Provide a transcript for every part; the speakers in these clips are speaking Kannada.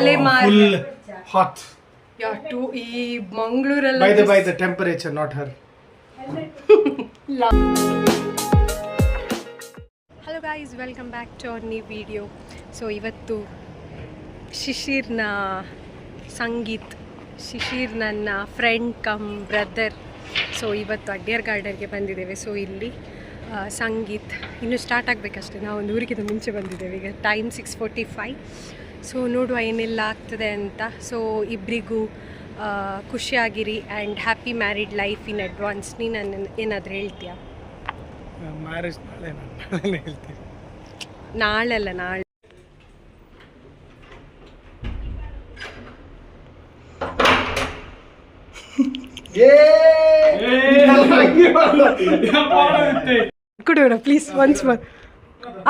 full hot. Yeah, ಈ ಮಂಗಳೂರಲ್ಲಿ By the temperature, not her. Hello guys, welcome back to our new video. So ಇವತ್ತು ಶಿಶಿರ್ನ ಸಂಗೀತ್, ಶಿಶಿರ್ ನನ್ನ ಫ್ರೆಂಡ್ ಕಮ್ ಬ್ರದರ್. ಸೊ ಇವತ್ತು ಅಡ್ಯಾರ್ ಗಾರ್ಡನ್ಗೆ ಬಂದಿದ್ದೇವೆ. ಸೊ ಇಲ್ಲಿ ಸಂಗೀತ್ ಇನ್ನೂ ಸ್ಟಾರ್ಟ್ ಆಗಬೇಕಷ್ಟೇ, ನಾವು ಒಂದು ಊರಿಗಿಂತ ಮುಂಚೆ ಬಂದಿದ್ದೇವೆ. ಈಗ ಟೈಮ್ 6:45. ಸೊ ನೋಡುವ ಏನೆಲ್ಲ ಆಗ್ತದೆ ಅಂತ. ಸೊ ಇಬ್ಬರಿಗೂ ಖುಷಿಯಾಗಿರಿ and happy married life in advance. ನೀನು ಏನಾದರೂ ಹೇಳ್ತೀಯಾ? ಮ್ಯಾರೇಜ್ ನಾಳೆ ಹೇಳ್ತೀನಿ. ನಾಳೆ ಅಲ್ಲ, ನಾಳೆ. ಕೊಡೋಣ ಪ್ಲೀಸ್, ಒನ್ಸ್ ಮೋರ್.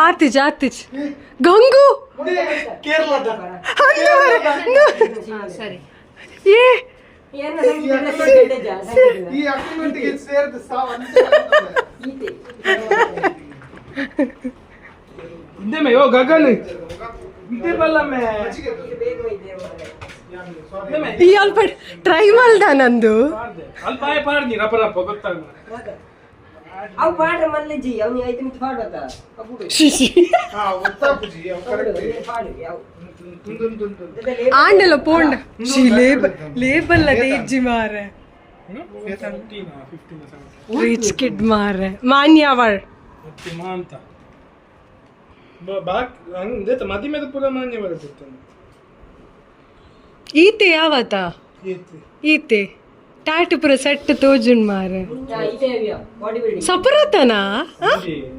ಆರ್ತಿಜ್ ಗಂಗು ಸರಿ ಅಲ್ಪ ಟ್ರೈ ಮಾಡ್ದ ನಂದು. ಆಂಡಲ ಪೋಂಡ ಲೇಬಲ್ ಅದೇ ಇಜ್ಜಿ ಮಾರೆ ರಿಚ್ ಕಿಡ್ ಮಾರೆ ಮಾನ್ಯವಳ್ ಈತೆ ಯಾವತ್ತ ಈತೆ ಟ್ಯಾಟು ಪುರ ಸೆಟ್ ತೋಜುನ್ ಮಾರೆ ಸಪರತನ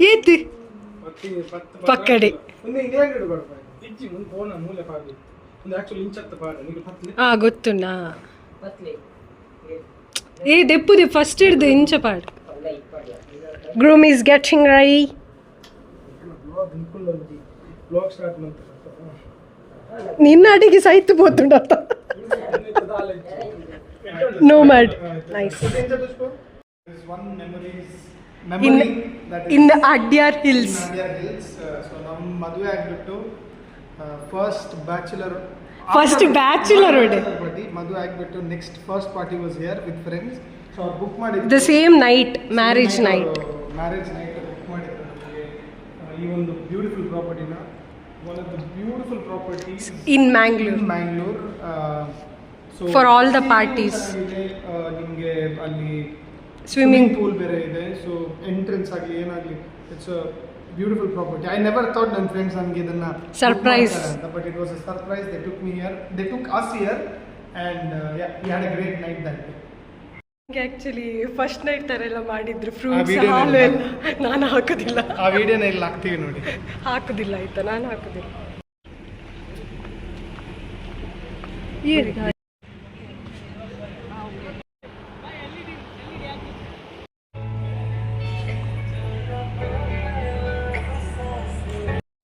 ಏತಿ ಪಕ್ಕಡೆ ಗೊತ್ತುನಾ ಏ ದೆಪ್ಪುದೆ ಫಸ್ಟ್ ಹಿಡ್ದು ಇಂಚ ಪಾಡ್. Groom is getting ready. ನಿನ್ನ ಅಡಿಗೆ ಸಹಿತ ಪೋತುಂಡ no mad nice in Adyar Hills. So ನಮ್ಮ ಮದುವೆ ಆಗಿಬಿಟ್ಟು ಫಸ್ಟ್ ಬ್ಯಾಚುಲರ್ ಮದುವೆ ಆಗಿಬಿಟ್ಟು next first party was here with friends. So ಅವ್ರು ಬುಕ್ ಮಾಡಿದ್ರು the same night, marriage night book ಮಾಡಿದ್ರು ನಮಗೆ ಈ ಒಂದು ಬ್ಯೂಟಿಫುಲ್ ಪ್ರಾಪರ್ಟಿನ. one of the beautiful properties in Mangalore. So for all the parties. ನಿಮಗೆ ಅಲ್ಲಿ swimming pool ಬೇರೆ ಇದೆ. ಸೊ ಎಂಟ್ರೆನ್ಸ್ ಆಗಲಿ ಏನಾಗಲಿ, it's a beautiful property. I never thought ನನ್ನ ಫ್ರೆಂಡ್ಸ್ ನನಗೆ ಇದನ್ನ ಸರ್ಪ್ರೈಸ್ ಅಂತ, but it was a surprise. They took us here and we had a great night that day. Actually first night ತರ ಎಲ್ಲ ಮಾಡಿದ್ರು, ಫ್ರೂಟ್ಸ್ ಹಾಲು ಎಲ್ಲ. ನಾನು ಹಾಕೋದಿಲ್ಲ, ಆ ವಿಡಿಯೋನ ಇಲ್ಲಿ ಹಾಕ್ತೀವಿ ನೋಡಿ. ಹಾಕೋದಿಲ್ಲ ಆಯ್ತಾ, ನಾನು ಹಾಕೋದಿಲ್ಲ.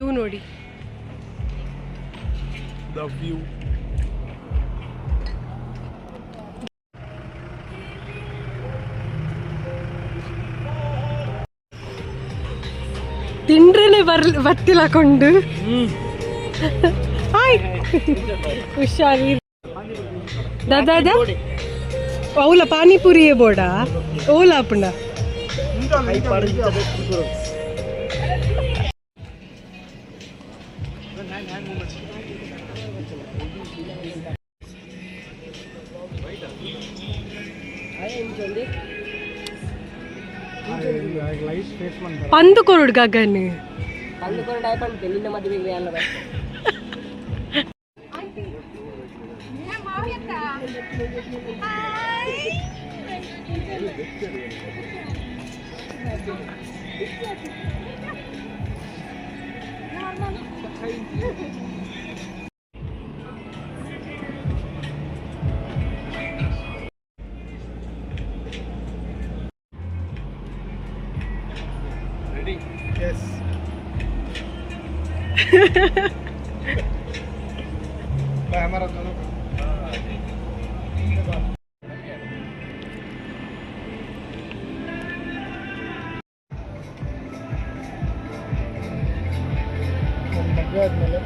ಇವು ನೋಡಿ ದ ವ್ಯೂ. ತಿಂಡ್ರೇನೆ ಬತ್ತಿಲಾಕೊಂಡು ಹಾಯ್ ಹುಷಾರಿ ದಾದಾ ಅವಲ ಪಾನಿಪುರಿಯೇ ಬೋಡ ಓಲಾ ಪುಂಡ ಪಂದು ಕೊರಡು ಗಗನ್ Yes. हमारा दोनों ಮದುವೆ ಆದಮೇಲೆ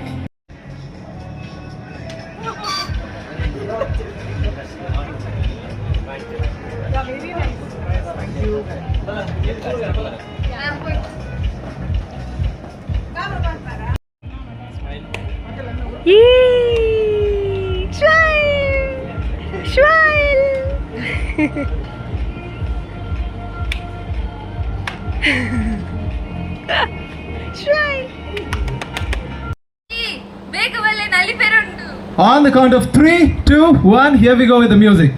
On the count of 3, 2, 1, here we go with the music.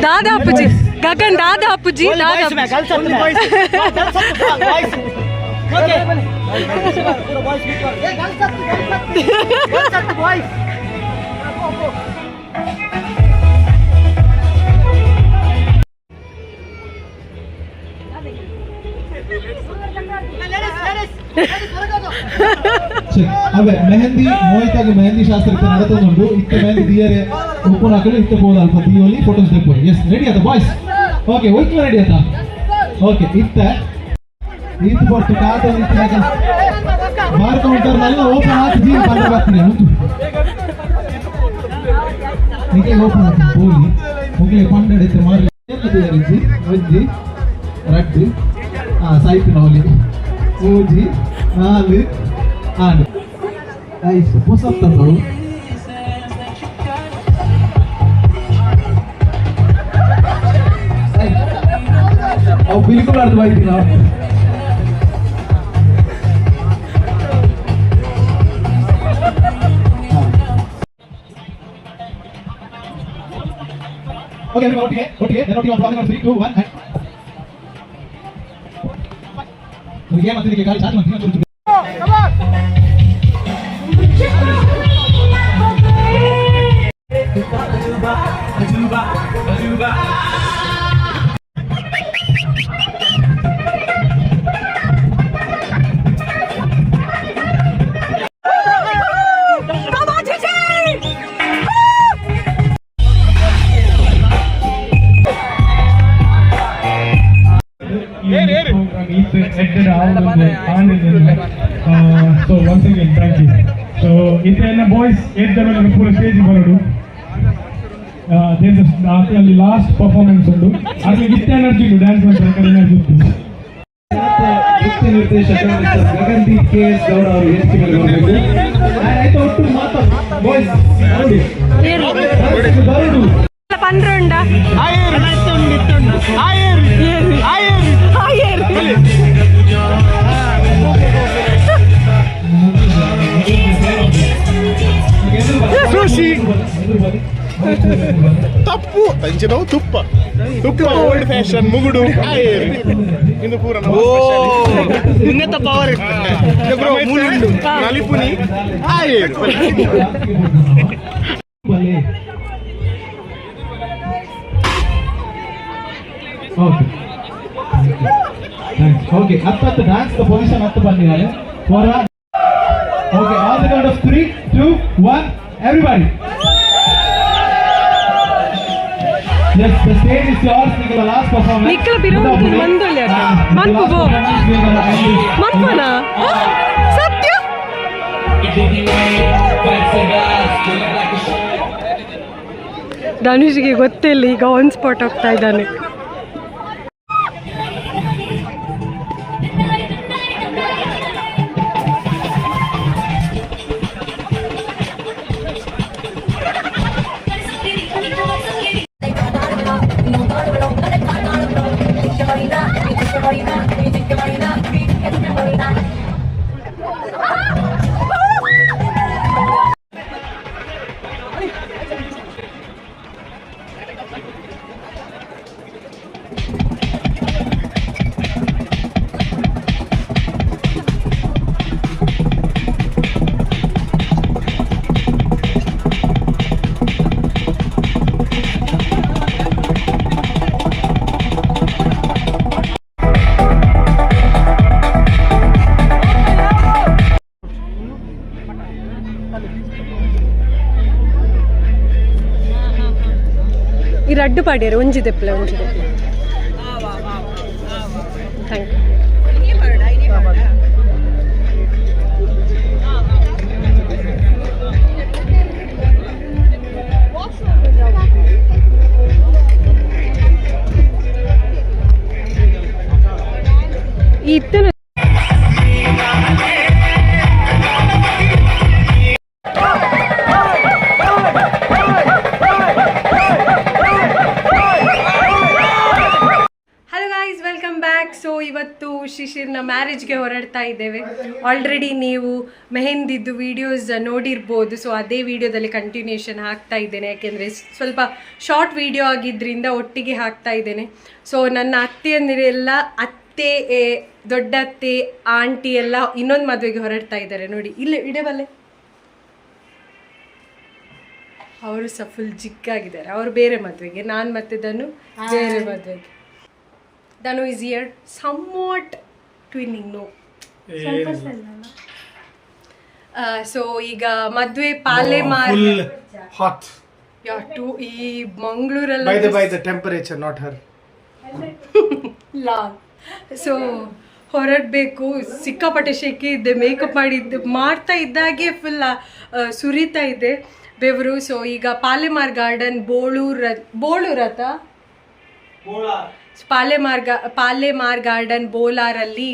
दादा अप्पूजी गगन दादा अप्पूजी दादा ಅವೆ ಮೆಹಂದಿ ಮೋಹಿತಾಗ ಮೆಹಂದಿ ಶಾಸ್ತ್ರಕ್ಕೆ ನಡೆದುಕೊಂಡು ಇತ್ತ ಮೆಹಂದಿ ದಿಯರೆ ಉಪ್ಪು ಹಾಕಲು ಇತ್ತ ಬೋದು ಅಲ್ಪ ದಿಯೋಲಿ ಫೋಟೋಸ್ ತೆಕ್ಬೋದು ಎಸ್ ರೆಡಿ ಆತ ಬಾಯ್ಸ್ ಓಕೆ ಒಯ್ಕಲ ರೆಡಿ ಆತ ಓಕೆ ಇತ್ತ ಈತ್ ಬರ್ತು ಕಾತ ಇತ್ತ ಬಾರ್ ಕೌಂಟರ್ನೆಲ್ಲ ಓಪನ್ ಆಗಿ ದೀನ ಬಂದ ಬರ್ತೀನಿ ಉಂಟು ನಿಮಗೆ ಓಪನ್ ಆಗಿ ಹೋಗಿ ಮುಗಿಲೆ ಪಂಡಡಿತ ಮಾರಿ ಏನಿದೆ ಒಂಜಿ ರಡ್ಡು ಸೈಪಿನ ಒಲಿ ಮೂಜಿ ನಾಲು ಆಡು ಐದು ಪುಸ್ತಕಗಳು ಅವು ಬಿಲ್ಕುಲ್ ಅರ್ಥವಾಯ್ತು ನಾವು ಓಕೆ ಒಟ್ಟಿಗೆ ಒಟ್ಟಿಗೆ 3 2 1 ಏನು ಅದಕ್ಕೆ ಗಾಳಿ ಚಾರ್ಜ್ ಮಾಡ್ತೀನಿ So once again, thank you. So if there are boys, 8 level on the stage balodu. There's the last performance undu. Adli gift energy to dance on Sarkar energy. Gift ನಿರ್ದೇಶಕ ಗಗನ್ದೀಪ್ KS ಗೌಡ ಅವರು ವೇದಿಕೆ ಮೇಲೆ ಬರಬೇಕು. I thought to Mata boys ನೋಡಿ. ಬರೋಡು. ಪಂಡ್ರಂಡ ಆಯರ್ ಆಯರ್ ಆಯರ್ ಆಯರ್ ಸುಶಿ ತಪ್ಪು ತಂಚಿನವು ತುಪ್ಪ ಓಲ್ಡ್ ಫ್ಯಾಷನ್ ಮುಗುಡು ಆಯರ್ ಇನ್ನು ಪೂರ ಉನ್ನತ ಪವರ್ ಮುಳ್ಳು ನಲಿಪುನಿ ಆಯರ್ ಓಕೆ ಓಕೆ ಹತ್ತು ಡ್ಯಾನ್ಸ್ ಪೊಸಿಷನ್ ಹತ್ತು ಬಂದಿದ್ದಾರೆ for okay on the count of 3 2 1 everybody yes the stage is yours nikla last performance nikla bironku mandolya manpu bo manpana satya ಧನುಷ್ಗೆ ಗೊತ್ತಿಲ್ಲ ಈಗ ಆನ್ ಸ್ಪಾಟ್ ಹೋಗ್ತಾ ಇದ್ದಾನೆ ಲಡ್ಡು ಪಾಡ್ಯಾರ ಒಂಜಿದೆಪ್ಲೆ ಥ್ಯಾಂಕ್ ಯು. ಇತ್ತನ ಸೊ ಇವತ್ತು ಶಿಶಿರ್ನ ಮ್ಯಾರೇಜ್ಗೆ ಹೊರಡ್ತಾ ಇದ್ದೇವೆ. ಆಲ್ರೆಡಿ ನೀವು ಮೆಹಂದಿದ್ದು ವಿಡಿಯೋಸ್ ನೋಡಿರ್ಬೋದು. ಸೊ ಅದೇ ವಿಡಿಯೋದಲ್ಲಿ ಕಂಟಿನ್ಯೂಷನ್ ಹಾಕ್ತಾ ಇದ್ದೇನೆ, ಯಾಕೆಂದರೆ ಸ್ವಲ್ಪ ಶಾರ್ಟ್ ವಿಡಿಯೋ ಆಗಿದ್ದರಿಂದ ಒಟ್ಟಿಗೆ ಹಾಕ್ತಾ ಇದ್ದೇನೆ. ಸೊ ನನ್ನ ಅತ್ತೆಯಂದಿರೆಲ್ಲ ಅತ್ತೆ, ದೊಡ್ಡತ್ತೆ, ಆಂಟಿ ಎಲ್ಲ ಇನ್ನೊಂದು ಮದುವೆಗೆ ಹೊರಡ್ತಾ ಇದ್ದಾರೆ. ನೋಡಿ ಇಲ್ಲಿ ಇಡಬಲ್ಲೆ, ಅವರು ಸಹ ಫುಲ್ ಜಿಗ್ಗಾಗಿದ್ದಾರೆ. ಅವರು ಬೇರೆ ಮದುವೆಗೆ, ನಾನು ಮತ್ತೆ ಧನು ಬೇರೆ ಮದುವೆಗೆ. Danu is here, somewhat twinning, no. So ಈಗ ಮದುವೆ ಪಾಲೆಮಾರ್ hot. Yeah, to ಈ ಮಂಗಳೂರಲ್ಲಿ by the temperature, not her. Lal. So ಹೊರಡಬೇಕು, ಸಿಕ್ಕಾಪಟ್ಟೆ ಶೆಕೆ ಇದೆ. ಮೇಕಪ್ ಮಾಡ್ತಾ ಇದ್ದಾಗೆ ಫುಲ್ ಸುರಿತಾ ಇದೆ ಬೆವರು. ಸೊ ಈಗ ಪಾಲೆಮಾರ್ ಗಾರ್ಡನ್ ಬೋಳೂರತ ಪಾಲೆಮಾರ್ ಗಾರ್ಡನ್ ಬೋಲಾರಲ್ಲಿ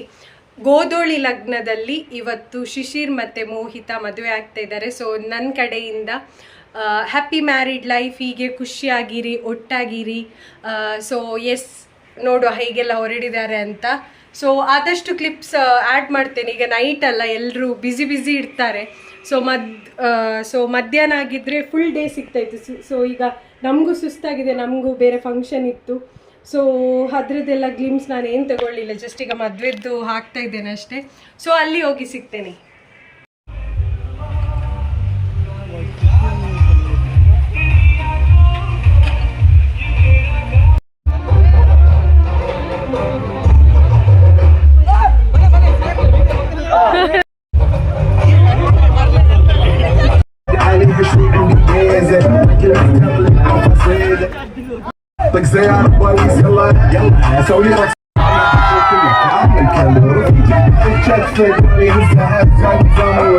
ಗೋಧೋಳಿ ಲಗ್ನದಲ್ಲಿ ಇವತ್ತು ಶಿಶಿರ್ ಮತ್ತು ಮೋಹಿತಾ ಮದುವೆ ಆಗ್ತಾ ಇದ್ದಾರೆ. ಸೊ ನನ್ನ ಕಡೆಯಿಂದ ಹ್ಯಾಪಿ ಮ್ಯಾರಿಡ್ ಲೈಫ್, ಹೀಗೆ ಖುಷಿಯಾಗಿರಿ, ಒಟ್ಟಾಗಿರಿ. ಸೊ ಎಸ್, ನೋಡುವ ಹೇಗೆಲ್ಲ ಹೊರಡಿದ್ದಾರೆ ಅಂತ. ಸೊ ಆದಷ್ಟು ಕ್ಲಿಪ್ಸ್ ಆ್ಯಡ್ ಮಾಡ್ತೇನೆ. ಈಗ ನೈಟ್ ಅಲ್ಲ, ಎಲ್ಲರೂ ಬ್ಯುಸಿ ಇರ್ತಾರೆ. ಸೊ ಮಧ್ಯಾಹ್ನ ಆಗಿದ್ದರೆ ಫುಲ್ ಡೇ ಸಿಗ್ತಾಯಿತ್ತು. ಸೊ ಈಗ ನಮಗೂ ಸುಸ್ತಾಗಿದೆ, ನಮಗೂ ಬೇರೆ ಫಂಕ್ಷನ್ ಇತ್ತು. ಸೊ ಅದ್ರದ್ದೆಲ್ಲ ಗ್ಲಿಮ್ಸ್ ನಾನು ಏನು ತಗೊಳ್ಳಿಲ್ಲ, ಜಸ್ಟ್ ಈಗ ಮದುವೆದ್ದು ಹಾಕ್ತಾ ಇದ್ದೇನೆ ಅಷ್ಟೇ. ಸೊ ಅಲ್ಲಿ ಹೋಗಿ ಸಿಗ್ತೇನೆ. Like say I'm boys yalla yalla so you like check for money who's the half time from a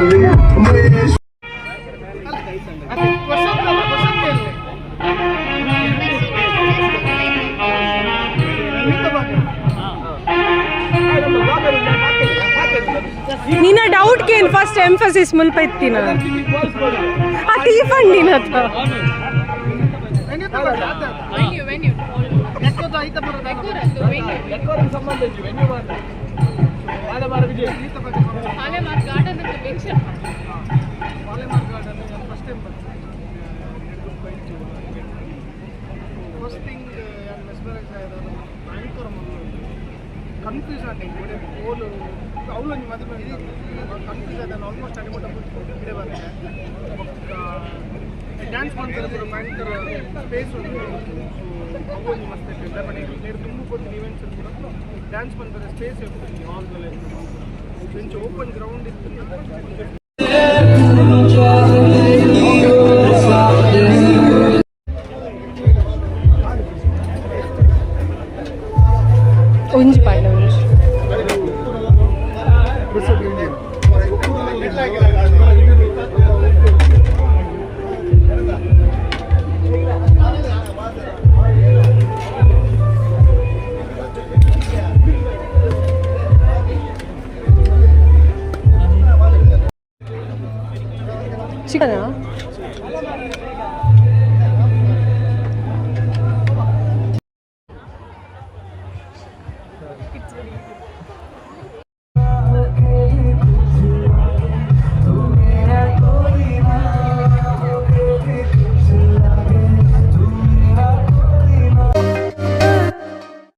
ನಿನ್ನ ಡೌಟ್ಗೆ ಏನು ಫಸ್ಟ್ ಎಂಫಸಿಸ್ ಮುಲ್ಪ ಇತ್ತಿನ ಅತಿ ಫಂಡಿನ ಕನ್ಫ್ಯೂಸ್ ಆಗಿ ಓಲು ಅವಳು ಮದುವೆ ಕನ್ಫ್ಯೂಸ್ ಆದ ಆಲ್ಮೋಸ್ಟ್ ಅಡಿಮೋಟ ಇಡೆ ಬಂದಿದೆ ಡ್ಯಾನ್ಸ್ ಮಾಡ್ತಾರೆ ಭಯಂಕರ ಸ್ಪೇಸ್ ಉಂಟು. ಸೊ ಅವು ಮಸ್ತ್ ಇರ್ತದೆ. ಬಟ್ ನೀವು ತುಂಬ ಕೊಡ್ತೀನಿ ಈವೆಂಟ್ಸ್ ಕೂಡ ಡ್ಯಾನ್ಸ್ ಮಾಡ್ತಾರೆ, ಸ್ಪೇಸ್ ಇರ್ತದೆ ಹಾಲ್ನಲ್ಲಿ. ಬೆಂಚ್ ಓಪನ್ ಗ್ರೌಂಡ್ ಇತ್ತು. ಒಂಜಿ ಪಾಯ್ನ ಒಂಜಿ ಚಿಕನಾ